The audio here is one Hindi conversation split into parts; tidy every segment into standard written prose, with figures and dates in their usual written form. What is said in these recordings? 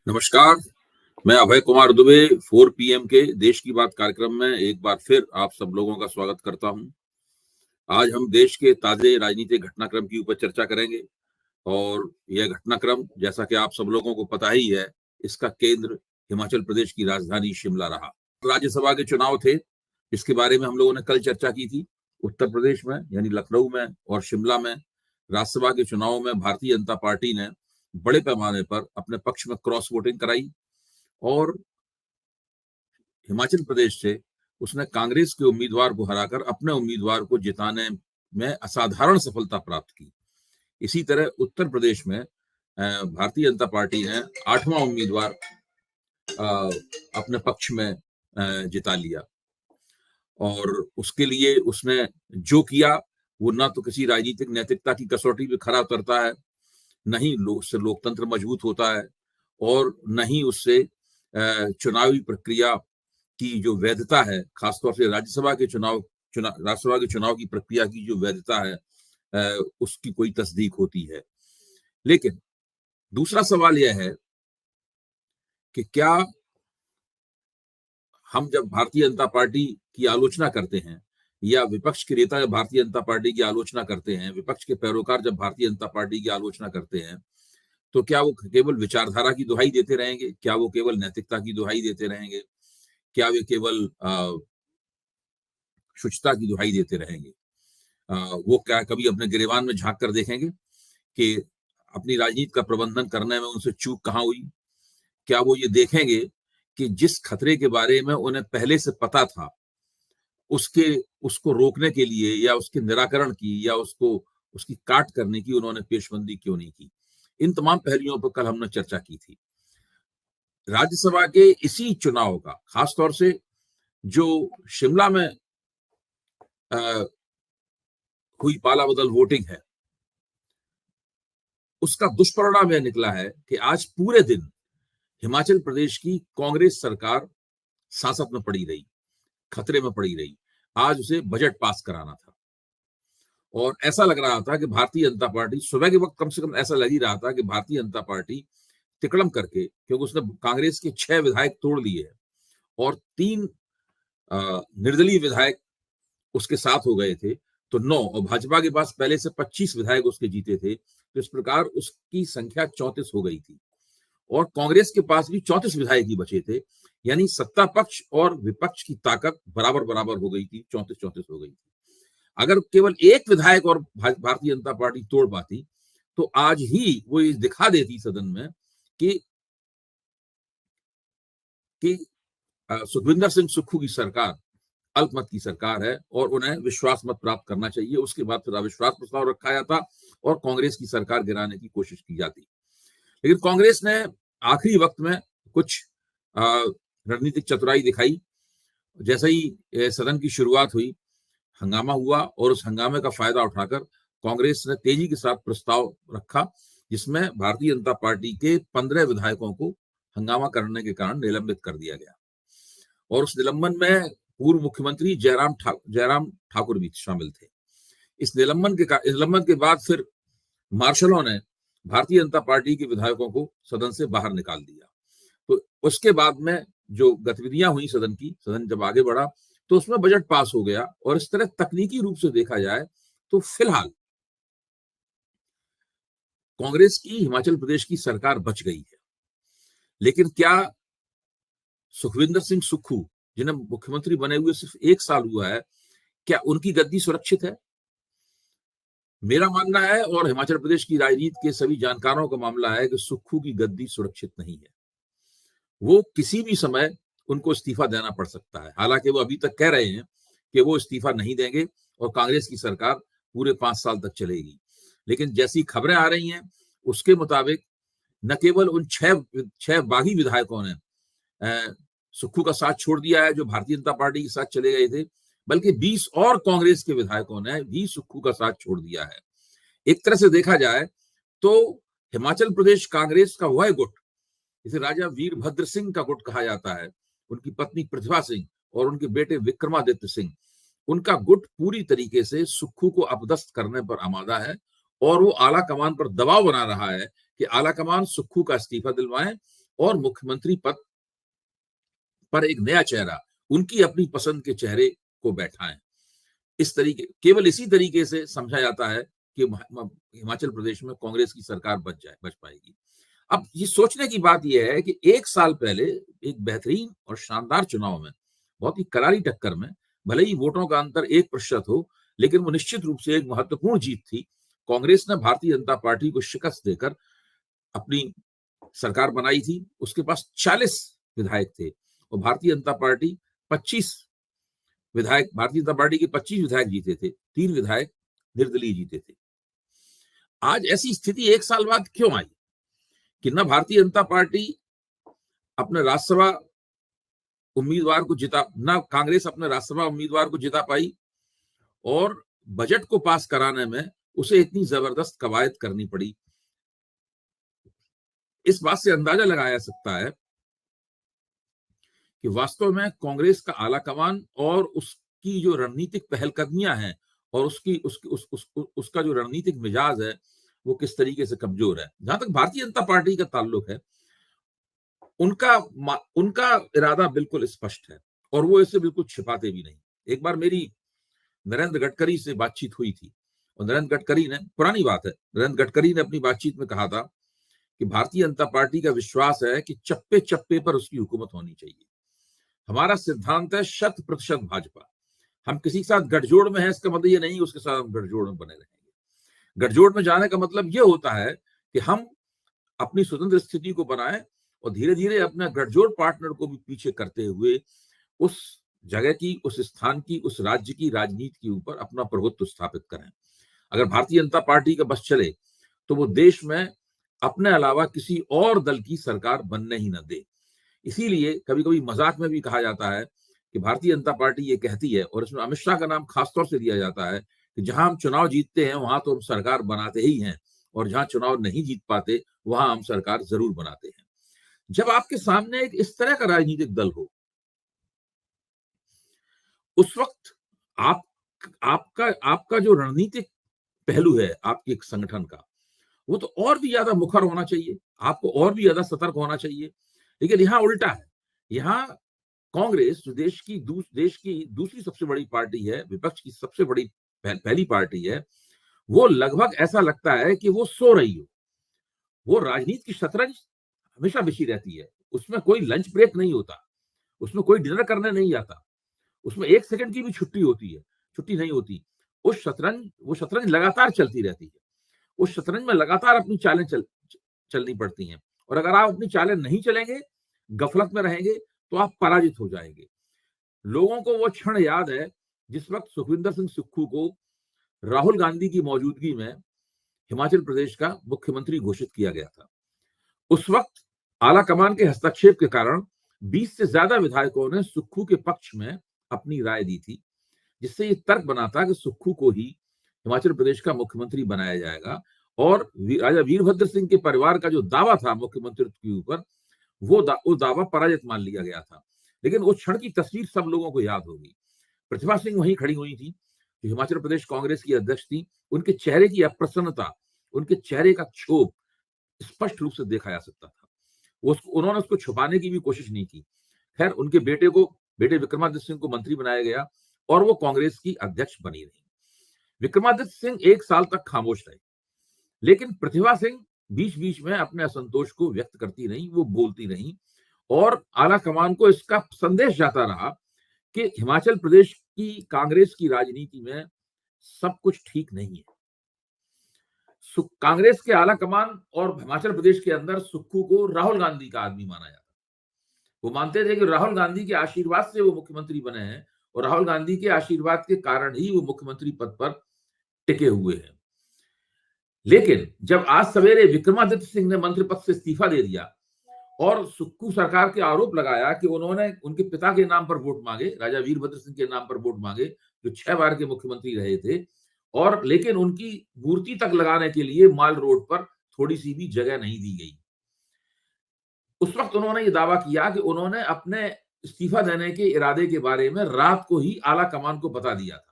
नमस्कार। मैं अभय कुमार दुबे 4 पीएम के देश की बात कार्यक्रम में एक बार फिर आप सब लोगों का स्वागत करता हूं। आज हम देश के ताजे राजनीतिक घटनाक्रम की ऊपर चर्चा करेंगे और यह घटनाक्रम, जैसा कि आप सब लोगों को पता ही है, इसका केंद्र हिमाचल प्रदेश की राजधानी शिमला रहा। राज्यसभा के चुनाव थे, इसके बारे में हम लोगों ने कल चर्चा की थी। उत्तर प्रदेश में यानी लखनऊ में और शिमला में राज्यसभा के चुनाव में भारतीय जनता पार्टी ने बड़े पैमाने पर अपने पक्ष में क्रॉस वोटिंग कराई और हिमाचल प्रदेश से उसने कांग्रेस के उम्मीदवार को हराकर अपने उम्मीदवार को जिताने में असाधारण सफलता प्राप्त की। इसी तरह उत्तर प्रदेश में भारतीय जनता पार्टी ने 8वां उम्मीदवार अपने पक्ष में जिता लिया और उसके लिए उसने जो किया वो ना तो किसी राजनीतिक नैतिकता की कसौटी पे खरा उतरता है, न ही उससे लोकतंत्र मजबूत होता है और न ही उससे चुनावी प्रक्रिया की जो वैधता है, खासतौर से राज्यसभा के चुनाव की प्रक्रिया की जो वैधता है उसकी कोई तस्दीक होती है। लेकिन दूसरा सवाल यह है कि क्या हम जब भारतीय जनता पार्टी की आलोचना करते हैं या विपक्ष के नेता जब भारतीय जनता पार्टी की आलोचना करते हैं, विपक्ष के पैरोकार जब भारतीय जनता पार्टी की आलोचना करते हैं, तो क्या वो केवल विचारधारा की दुहाई देते रहेंगे? क्या वो केवल नैतिकता की दुहाई देते रहेंगे? क्या वे केवल शुचिता की दुहाई देते रहेंगे? वो क्या कभी अपने गिरेबान में झांक कर देखेंगे कि अपनी राजनीति का प्रबंधन करने में उनसे चूक कहाँ हुई? क्या वो ये देखेंगे कि जिस खतरे के बारे में उन्हें पहले से पता था, उसको रोकने के लिए या उसके निराकरण की या उसकी काट करने की उन्होंने पेशबंदी क्यों नहीं की? इन तमाम पहलुओं पर कल हमने चर्चा की थी। राज्यसभा के इसी चुनाव का, खासतौर से जो शिमला में हुई पाला बदल वोटिंग है, उसका दुष्परिणाम यह निकला है कि आज पूरे दिन हिमाचल प्रदेश की कांग्रेस सरकार सांसत में पड़ी रही, खतरे में पड़ी रही। आज उसे बजट पास कराना था और ऐसा लग रहा था कि भारतीय जनता पार्टी, सुबह के वक्त कम से कम ऐसा लग ही रहा था कि भारतीय जनता पार्टी तिकड़म करके, क्योंकि उसने कांग्रेस के 6 विधायक तोड़ लिए हैं और 3 निर्दलीय विधायक उसके साथ हो गए थे, तो 9, और भाजपा के पास पहले से 25 विधायक उसके जीते थे, तो इस प्रकार उसकी संख्या 34 हो गई थी और कांग्रेस के पास भी 34 विधायक ही बचे थे। यानी सत्ता पक्ष और विपक्ष की ताकत बराबर बराबर हो गई थी, 34-34 हो गई थी। अगर केवल एक विधायक और भारतीय जनता पार्टी तोड़ पाती तो आज ही वो ये दिखा देती सदन में कि सुखविंदर सिंह सुक्खू की सरकार अल्पमत की सरकार है और उन्हें विश्वास मत प्राप्त करना चाहिए। उसके बाद फिर अविश्वास प्रस्ताव रखा जाता और कांग्रेस की सरकार गिराने की कोशिश की जाती। लेकिन कांग्रेस ने आखिरी वक्त में कुछ रणनीतिक चतुराई दिखाई। जैसे ही सदन की शुरुआत हुई, हंगामा हुआ और उस हंगामे का फायदा उठाकर कांग्रेस ने तेजी के साथ प्रस्ताव रखा, जिसमें भारतीय जनता पार्टी के 15 विधायकों को हंगामा करने के कारण निलंबित कर दिया गया और उस निलंबन में पूर्व मुख्यमंत्री जयराम ठाकुर भी शामिल थे। इस निलंबन के बाद फिर मार्शलों ने भारतीय जनता पार्टी के विधायकों को सदन से बाहर निकाल दिया। तो उसके बाद में जो गतिविधियां हुई सदन जब आगे बढ़ा तो उसमें बजट पास हो गया और इस तरह तकनीकी रूप से देखा जाए तो फिलहाल कांग्रेस की हिमाचल प्रदेश की सरकार बच गई है। लेकिन क्या सुखविंदर सिंह सुक्खू, जिन्हें मुख्यमंत्री बने हुए सिर्फ 1 साल हुआ है, क्या उनकी गद्दी सुरक्षित है? मेरा मानना है और हिमाचल प्रदेश की राजनीति के सभी जानकारों का मामला है कि सुक्खू की गद्दी सुरक्षित नहीं है। वो किसी भी समय उनको इस्तीफा देना पड़ सकता है। हालांकि वो अभी तक कह रहे हैं कि वो इस्तीफा नहीं देंगे और कांग्रेस की सरकार पूरे 5 साल तक चलेगी। लेकिन जैसी खबरें आ रही हैं उसके मुताबिक न केवल उन 6 बागी विधायकों ने सुक्खू का साथ छोड़ दिया है जो भारतीय जनता पार्टी के साथ चले गए थे, बल्कि 20 और कांग्रेस के विधायकों ने भी सुक्खू का साथ छोड़ दिया है। एक तरह से देखा जाए तो हिमाचल प्रदेश कांग्रेस का वह गुट, इसे राजा वीरभद्र सिंह का गुट कहा जाता है, उनकी पत्नी प्रतिभा सिंह और उनके बेटे विक्रमादित्य सिंह, उनका गुट पूरी तरीके से सुक्खू को अपदस्थ करने पर आमादा है और वो आला कमान पर दबाव बना रहा है कि आला कमान सुक्खू का इस्तीफा दिलवाएं और मुख्यमंत्री पद पर एक नया चेहरा, उनकी अपनी पसंद के चेहरे को बैठाएं। इस तरीके, केवल इसी तरीके से समझा जाता है कि हिमाचल प्रदेश में कांग्रेस की सरकार बच पाएगी। अब ये सोचने की बात यह है कि 1 साल पहले एक बेहतरीन और शानदार चुनाव में, बहुत ही करारी टक्कर में, भले ही वोटों का अंतर 1% हो, लेकिन वो निश्चित रूप से एक महत्वपूर्ण जीत थी। कांग्रेस ने भारतीय जनता पार्टी को शिकस्त देकर अपनी सरकार बनाई थी। उसके पास 40 विधायक थे और भारतीय जनता पार्टी के 25 विधायक जीते थे, 3 विधायक निर्दलीय जीते थे। आज ऐसी स्थिति 1 साल बाद क्यों आई कि न भारतीय जनता पार्टी अपने राज्यसभा उम्मीदवार को जिता, न कांग्रेस अपने राज्यसभा उम्मीदवार को जिता पाई, और बजट को पास कराने में उसे इतनी जबरदस्त कवायद करनी पड़ी। इस बात से अंदाजा लगाया जा सकता है कि वास्तव में कांग्रेस का आलाकमान और उसकी जो रणनीतिक पहलकदमियां हैं और उसका जो रणनीतिक मिजाज है, वो किस तरीके से कमजोर है। जहां तक भारतीय जनता पार्टी का ताल्लुक है, उनका इरादा बिल्कुल स्पष्ट है और वो इसे बिल्कुल छिपाते भी नहीं। एक बार मेरी नरेंद्र गडकरी से बातचीत हुई थी और नरेंद्र गडकरी ने, पुरानी बात है, नरेंद्र गडकरी ने अपनी बातचीत में कहा था कि भारतीय जनता पार्टी का विश्वास है कि चप्पे चप्पे पर उसकी हुकूमत होनी चाहिए। हमारा सिद्धांत है 100% भाजपा। हम किसी के साथ गठजोड़ में है, इसका मतलब ये नहीं उसके साथ हम गठजोड़ में बने रहेंगे। गठजोड़ में जाने का मतलब ये होता है कि हम अपनी स्वतंत्र स्थिति को बनाएं और धीरे धीरे अपना गठजोड़ पार्टनर को भी पीछे करते हुए उस जगह की, उस स्थान की, उस राज्य की राजनीति के ऊपर अपना प्रभुत्व स्थापित करें। अगर भारतीय जनता पार्टी का बस चले तो वो देश में अपने अलावा किसी और दल की सरकार बनने ही न दे। इसीलिए कभी कभी मजाक में भी कहा जाता है कि भारतीय जनता पार्टी ये कहती है, और इसमें अमित शाह का नाम खासतौर से दिया जाता है, कि जहां हम चुनाव जीतते हैं वहां तो हम सरकार बनाते ही हैं, और जहां चुनाव नहीं जीत पाते वहां हम सरकार जरूर बनाते हैं। जब आपके सामने एक इस तरह का राजनीतिक दल हो, उस वक्त आप आपका जो रणनीतिक पहलू है आपके संगठन का, वो तो और भी ज्यादा मुखर होना चाहिए, आपको और भी ज्यादा सतर्क होना चाहिए। लेकिन यहाँ उल्टा है। यहाँ कांग्रेस, जो देश की दूसरी सबसे बड़ी पार्टी है, विपक्ष की सबसे बड़ी पहली पार्टी है, वो लगभग ऐसा लगता है कि वो सो रही हो। वो राजनीति की शतरंज हमेशा बिछी रहती है, उसमें कोई लंच ब्रेक नहीं होता, उसमें कोई डिनर करने नहीं आता, उसमें 1 सेकंड की भी छुट्टी नहीं होती। वो शतरंज लगातार चलती रहती है। उस शतरंज में लगातार अपनी चालें चलनी पड़ती हैं, और अगर आप अपनी चालें नहीं चलेंगे, गफलत में रहेंगे, तो आप पराजित हो जाएंगे। लोगों को वो क्षण याद है जिस वक्त सुखविंदर सिंह सुक्खू को राहुल गांधी की मौजूदगी में हिमाचल प्रदेश का मुख्यमंत्री घोषित किया गया था। उस वक्त आला कमान के हस्तक्षेप के कारण 20 से ज्यादा विधायकों ने सुक्खू के पक्ष में अपनी राय दी थी, जिससे ये तर्क बना था कि सुक्खू को ही हिमाचल प्रदेश का मुख्यमंत्री बनाया जाएगा। और राजा वीरभद्र सिंह के परिवार का जो दावा था मुख्यमंत्रित्व के ऊपर, वो दावा पराजित मान लिया गया था। लेकिन उस क्षण की तस्वीर सब लोगों को याद होगी। प्रतिभा सिंह वहीं खड़ी हुई थी, जो हिमाचल प्रदेश कांग्रेस की अध्यक्ष थी। उनके चेहरे की अप्रसन्नता, उनके चेहरे का क्षोभ स्पष्ट रूप से देखा जा सकता था। उन्होंने उसको छुपाने की भी कोशिश नहीं की। खैर, उनके बेटे विक्रमादित्य सिंह को मंत्री बनाया गया और वो कांग्रेस की अध्यक्ष बनी रही। विक्रमादित्य सिंह 1 साल तक खामोश रहे, लेकिन प्रतिभा सिंह बीच बीच में अपने असंतोष को व्यक्त करती रही, वो बोलती रही, और आला कमान को इसका संदेश जाता रहा कि हिमाचल प्रदेश की कांग्रेस की राजनीति में सब कुछ ठीक नहीं है। कांग्रेस के आला कमान और हिमाचल प्रदेश के अंदर सुक्खू को राहुल गांधी का आदमी माना जाता। वो मानते थे कि राहुल गांधी के आशीर्वाद से वो मुख्यमंत्री बने हैं, और राहुल गांधी के आशीर्वाद के कारण ही वो मुख्यमंत्री पद पर टिके हुए हैं। लेकिन जब आज सवेरे विक्रमादित्य सिंह ने मंत्री पद से इस्तीफा दे दिया और सुक्खू सरकार के आरोप लगाया कि उन्होंने उनके पिता के नाम पर वोट मांगे, राजा वीरभद्र सिंह के नाम पर वोट मांगे, जो 6 बार के मुख्यमंत्री रहे थे, और लेकिन उनकी मूर्ति तक लगाने के लिए माल रोड पर थोड़ी सी भी जगह नहीं दी गई। उस वक्त उन्होंने ये दावा किया कि उन्होंने अपने इस्तीफा देने के इरादे के बारे में रात को ही आला कमान को बता दिया था।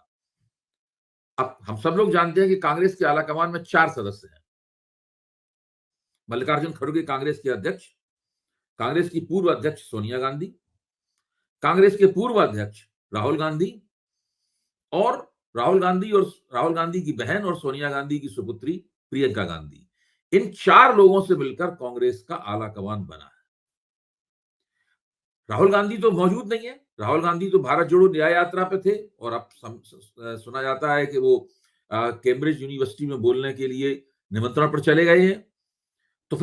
अब हम सब लोग जानते हैं कि कांग्रेस के आला कमान में 4 सदस्य हैं। मल्लिकार्जुन खड़गे कांग्रेस के अध्यक्ष, कांग्रेस की पूर्व अध्यक्ष सोनिया गांधी, कांग्रेस के पूर्व अध्यक्ष राहुल गांधी और राहुल गांधी की बहन और सोनिया गांधी की सुपुत्री प्रियंका गांधी। इन 4 लोगों से मिलकर कांग्रेस का आला कमान बना है। राहुल गांधी तो मौजूद नहीं है। राहुल गांधी तो भारत जोड़ो न्याय यात्रा पे थे और अब सुना जाता है कि वो कैम्ब्रिज यूनिवर्सिटी में बोलने के लिए निमंत्रण पर चले गए हैं। तो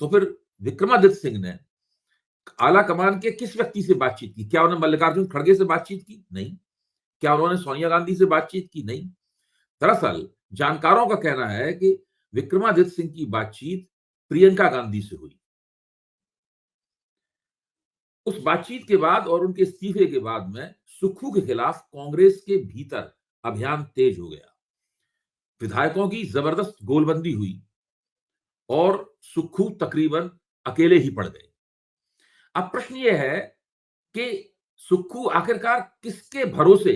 फिर विक्रमादित्य सिंह ने आला कमान के किस व्यक्ति से बातचीत की? क्या उन्होंने मल्लिकार्जुन खड़गे से बातचीत की? नहीं। क्या उन्होंने सोनिया गांधी से बातचीत की? नहीं। दरअसल जानकारों का कहना है कि विक्रमादित्य सिंह की बातचीत प्रियंका गांधी से हुई। उस बातचीत के बाद और उनके इस्तीफे के बाद में सुक्खू के खिलाफ कांग्रेस के भीतर अभियान तेज हो गया। विधायकों की जबरदस्त गोलबंदी हुई और सुक्खू तकरीबन अकेले ही पड़ गए। अब प्रश्न यह है कि सुक्खू आखिरकार किसके भरोसे,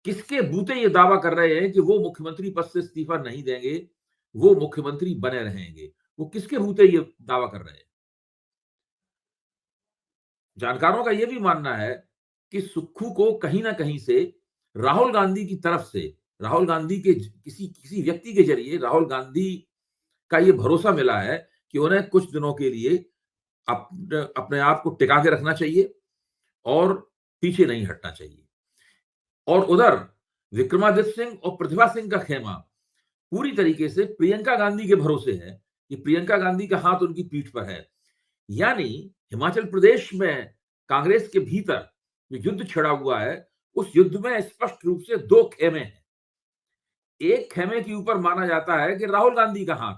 किसके बूते ये दावा कर रहे हैं कि वो मुख्यमंत्री पद से इस्तीफा नहीं देंगे, वो मुख्यमंत्री बने रहेंगे? वो किसके बूते ये दावा कर रहे हैं? जानकारों का यह भी मानना है कि सुक्खू को कहीं ना कहीं से राहुल गांधी की तरफ से, राहुल गांधी के किसी किसी व्यक्ति के जरिए राहुल गांधी का ये भरोसा मिला है कि उन्हें कुछ दिनों के लिए अपने आप को टिका के रखना चाहिए और पीछे नहीं हटना चाहिए। और उधर विक्रमादित्य सिंह और प्रतिभा सिंह का खेमा पूरी तरीके से प्रियंका गांधी के भरोसे है कि प्रियंका गांधी का हाथ उनकी पीठ पर है। यानी हिमाचल प्रदेश में कांग्रेस के भीतर जो युद्ध छिड़ा हुआ है, उस युद्ध में स्पष्ट रूप से 2 खेमे हैं। एक खेमे के ऊपर माना जाता है कि राहुल गांधी का हाथ,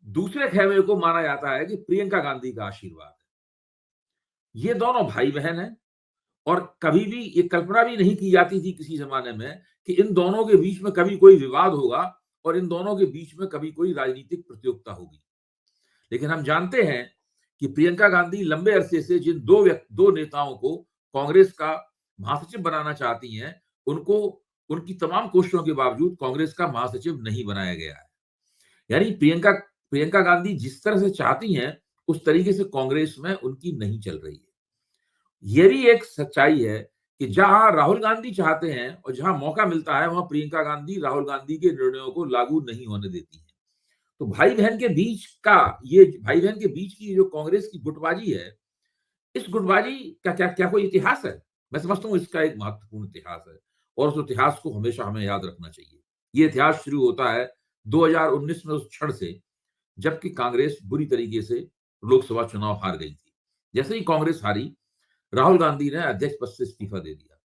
दूसरे खेमे को माना जाता है कि प्रियंका गांधी का आशीर्वाद है। ये दोनों भाई बहन हैं और कभी भी ये कल्पना भी नहीं की जाती थी किसी जमाने में कि इन दोनों के बीच में कभी कोई विवाद होगा और इन दोनों के बीच में कभी कोई राजनीतिक प्रतियोगिता होगी। लेकिन हम जानते हैं कि प्रियंका गांधी लंबे अरसे से जिन दो नेताओं को कांग्रेस का महासचिव बनाना चाहती हैं, उनको उनकी तमाम कोशिशों के बावजूद कांग्रेस का महासचिव नहीं बनाया गया है। यानी प्रियंका गांधी जिस तरह से चाहती हैं, उस तरीके से कांग्रेस में उनकी नहीं चल रही है। यह भी एक सच्चाई है कि जहां राहुल गांधी चाहते हैं और जहां मौका मिलता है, वहां प्रियंका गांधी राहुल गांधी के निर्णयों को लागू नहीं होने देती है। तो भाई बहन के बीच की जो कांग्रेस की गुटबाजी है, इस गुटबाजी का क्या क्या कोई इतिहास है? मैं समझता हूं इसका एक महत्वपूर्ण इतिहास है और उस इतिहास को हमेशा हमें याद रखना चाहिए। ये इतिहास शुरू होता है 2019 में, उस क्षण से जबकि कांग्रेस बुरी तरीके से लोकसभा चुनाव हार गई थी। जैसे ही कांग्रेस हारी, राहुल गांधी ने अध्यक्ष पद से इस्तीफा दे दिया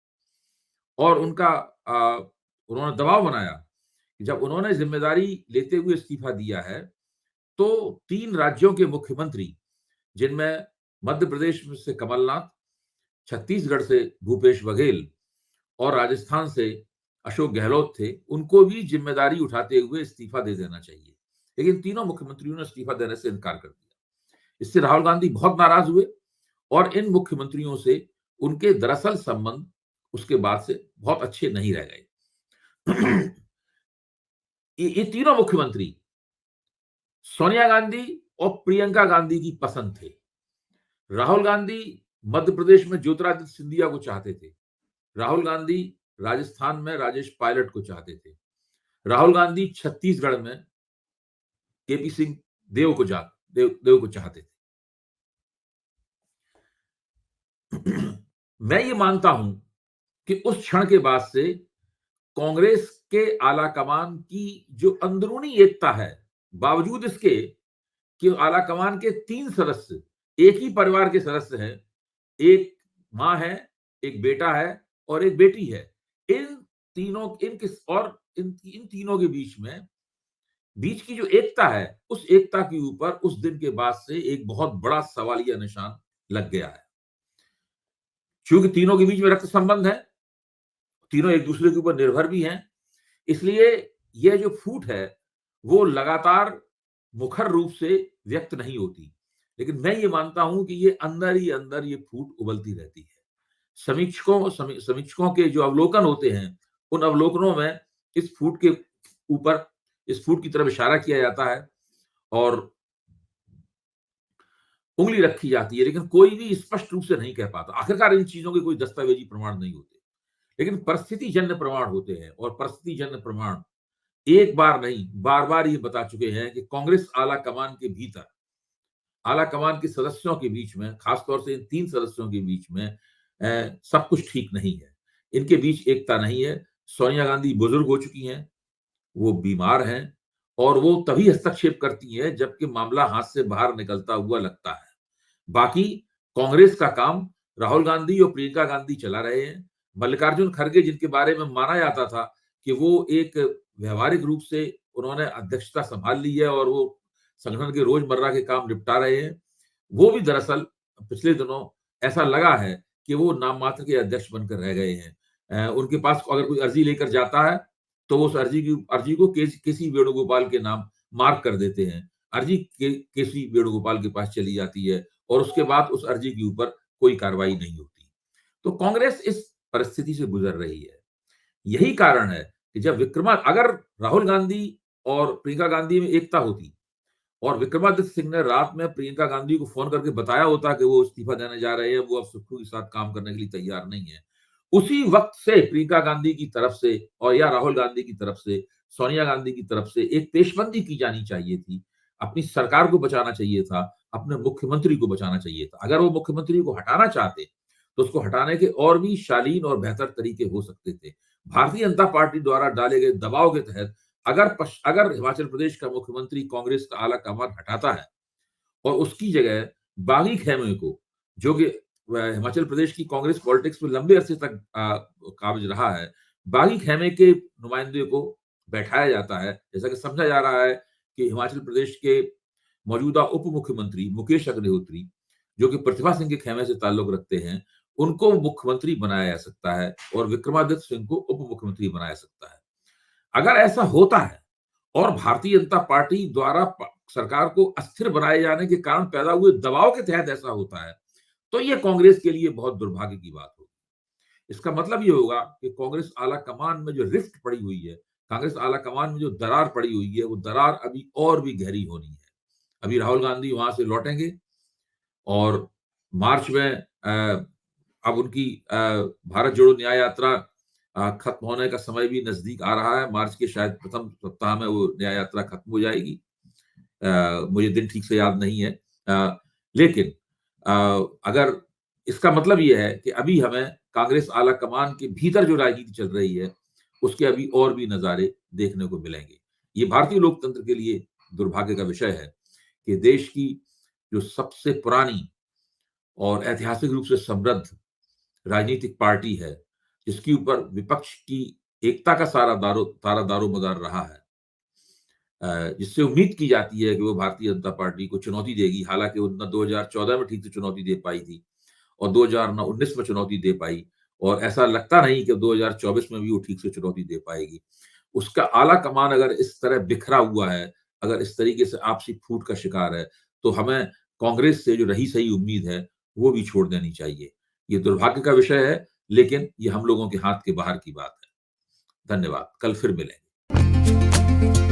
और उन्होंने दबाव बनाया कि जब उन्होंने जिम्मेदारी लेते हुए इस्तीफा दिया है, तो 3 राज्यों के मुख्यमंत्री, जिनमें मध्य प्रदेश में से कमलनाथ, छत्तीसगढ़ से भूपेश बघेल और राजस्थान से अशोक गहलोत थे, उनको भी जिम्मेदारी उठाते हुए इस्तीफा दे देना चाहिए। लेकिन तीनों मुख्यमंत्रियों ने इस्तीफा देने से इनकार कर दिया। इससे राहुल गांधी बहुत नाराज हुए और इन मुख्यमंत्रियों से उनके दरअसल संबंध उसके बाद से बहुत अच्छे नहीं रह गए। ये तीनों मुख्यमंत्री सोनिया गांधी और प्रियंका गांधी की पसंद थे। राहुल गांधी मध्य प्रदेश में ज्योतिरादित्य सिंधिया को चाहते थे। राहुल गांधी राजस्थान में राजेश पायलट को चाहते थे। राहुल गांधी छत्तीसगढ़ में केपी सिंह देव को चाहते थे। मैं ये मानता हूं कि उस क्षण के बाद से कांग्रेस के आलाकमान की जो अंदरूनी एकता है, बावजूद इसके कि आलाकमान के 3 सदस्य एक ही परिवार के सदस्य हैं, एक मां है, एक बेटा है और एक बेटी है। इन तीनों के बीच की जो एकता है, उस एकता के ऊपर उस दिन के बाद से एक बहुत बड़ा सवालिया निशान लग गया है। क्योंकि तीनों के बीच में रक्त संबंध है, तीनों एक दूसरे के ऊपर निर्भर भी हैं, इसलिए यह जो फूट है वो लगातार मुखर रूप से व्यक्त नहीं होती, लेकिन मैं ये मानता हूं कि ये अंदर ही अंदर ये फूट उबलती रहती है। समीक्षकों के जो अवलोकन होते हैं, उन अवलोकनों में इस फूट के ऊपर, इस फूट की तरफ इशारा किया जाता है और उंगली रखी जाती है, लेकिन कोई भी स्पष्ट रूप से नहीं कह पाता। आखिरकार इन चीजों के कोई दस्तावेजी प्रमाण नहीं होते, लेकिन परिस्थितिजन्य प्रमाण होते हैं, और परिस्थितिजन्य प्रमाण एक बार नहीं, बार-बार ये बता चुके हैं कि कांग्रेस आला कमान के भीतर, आला कमान के सदस्यों के बीच में, खासतौर से इन 3 सदस्यों के बीच में सब कुछ ठीक नहीं है। इनके बीच एकता नहीं है। सोनिया गांधी बुजुर्ग हो चुकी हैं, वो बीमार हैं, और वो तभी हस्तक्षेप करती हैं जबकि मामला हाथ से बाहर निकलता हुआ लगता है। बाकी कांग्रेस का काम राहुल गांधी और प्रियंका गांधी चला रहे हैं। मल्लिकार्जुन खड़गे, जिनके बारे में माना जाता था कि वो एक व्यवहारिक रूप से उन्होंने अध्यक्षता संभाल ली है और वो संगठन के रोजमर्रा के काम निपटा रहे हैं, वो भी दरअसल पिछले दिनों ऐसा लगा है कि वो नाम मात्र के अध्यक्ष बनकर रह गए हैं। उनके पास अगर कोई अर्जी लेकर जाता है, तो उस अर्जी को केसी वेणुगोपाल के नाम मार्क कर देते हैं। अर्जी केसी वेणुगोपाल के पास चली जाती है, और उसके बाद उस अर्जी के ऊपर कोई कार्रवाई नहीं होती। तो कांग्रेस इस परिस्थिति से गुजर रही है। यही कारण है कि अगर राहुल गांधी और प्रियंका गांधी में एकता होती, और विक्रमादित्य सिंह ने रात में प्रियंका गांधी को फोन करके बताया होता कि वो इस्तीफा देने जा रहे हैं, वो अब सुप्रीम के साथ काम करने के लिए तैयार नहीं है, उसी वक्त से प्रियंका गांधी की तरफ से और या राहुल गांधी की तरफ से, सोनिया गांधी की तरफ से एक पेशबंदी की जानी चाहिए थी। अपनी सरकार को बचाना चाहिए था, अपने मुख्यमंत्री को बचाना चाहिए था। अगर वो मुख्यमंत्री को हटाना चाहते, तो उसको हटाने के और भी शालीन और बेहतर तरीके हो सकते थे। भारतीय जनता पार्टी द्वारा डाले गए दबाव के तहत अगर हिमाचल प्रदेश का मुख्यमंत्री कांग्रेस का आला कमान हटाता है, और उसकी जगह बागी खेमे को, जो कि हिमाचल प्रदेश की कांग्रेस पॉलिटिक्स में लंबे अरसे तक काबिज रहा है, बागी खेमे के नुमाइंदे को बैठाया जाता है, जैसा कि समझा जा रहा है कि हिमाचल प्रदेश के मौजूदा उप मुख्यमंत्री मुकेश अग्निहोत्री, जो कि प्रतिभा सिंह के खेमे से ताल्लुक रखते हैं, उनको मुख्यमंत्री बनाया जा सकता है और विक्रमादित्य सिंह को उप मुख्यमंत्री बनाया जा सकता है। अगर ऐसा होता है, और भारतीय जनता पार्टी द्वारा सरकार को अस्थिर बनाए जाने के कारण पैदा हुए दबाव के तहत ऐसा होता है, तो ये कांग्रेस के लिए बहुत दुर्भाग्य की बात होगी। इसका मतलब ये होगा कि कांग्रेस आला कमान में जो रिफ्ट पड़ी हुई है, कांग्रेस आला कमान में जो दरार पड़ी हुई है, वो दरार अभी और भी गहरी होनी है। अभी राहुल गांधी वहां से लौटेंगे, और मार्च में अब उनकी भारत जोड़ो न्याय यात्रा खत्म होने का समय भी नजदीक आ रहा है। मार्च के शायद प्रथम सप्ताह में वो न्याय यात्रा खत्म हो जाएगी। मुझे दिन ठीक से याद नहीं है, लेकिन अगर इसका मतलब ये है कि अभी हमें कांग्रेस आला कमान के भीतर जो राजनीति चल रही है, उसके अभी और भी नजारे देखने को मिलेंगे। ये भारतीय लोकतंत्र के लिए दुर्भाग्य का विषय है कि देश की जो सबसे पुरानी और ऐतिहासिक रूप से समृद्ध राजनीतिक पार्टी है, जिसके ऊपर विपक्ष की एकता का सारा दारोमदार रहा है, जिससे उम्मीद की जाती है कि वो भारतीय जनता पार्टी को चुनौती देगी। हालांकि वो न 2014 में ठीक से चुनौती दे पाई थी, और 2019 में चुनौती दे पाई, और ऐसा लगता नहीं कि 2024 में भी वो ठीक से चुनौती दे पाएगी। उसका आला कमान अगर इस तरह बिखरा हुआ है, अगर इस तरीके से आपसी फूट का शिकार है, तो हमें कांग्रेस से जो रही सही उम्मीद है, वो भी छोड़ देनी चाहिए। ये दुर्भाग्य का विषय है, लेकिन ये हम लोगों के हाथ के बाहर की बात है। धन्यवाद। कल फिर मिलेंगे।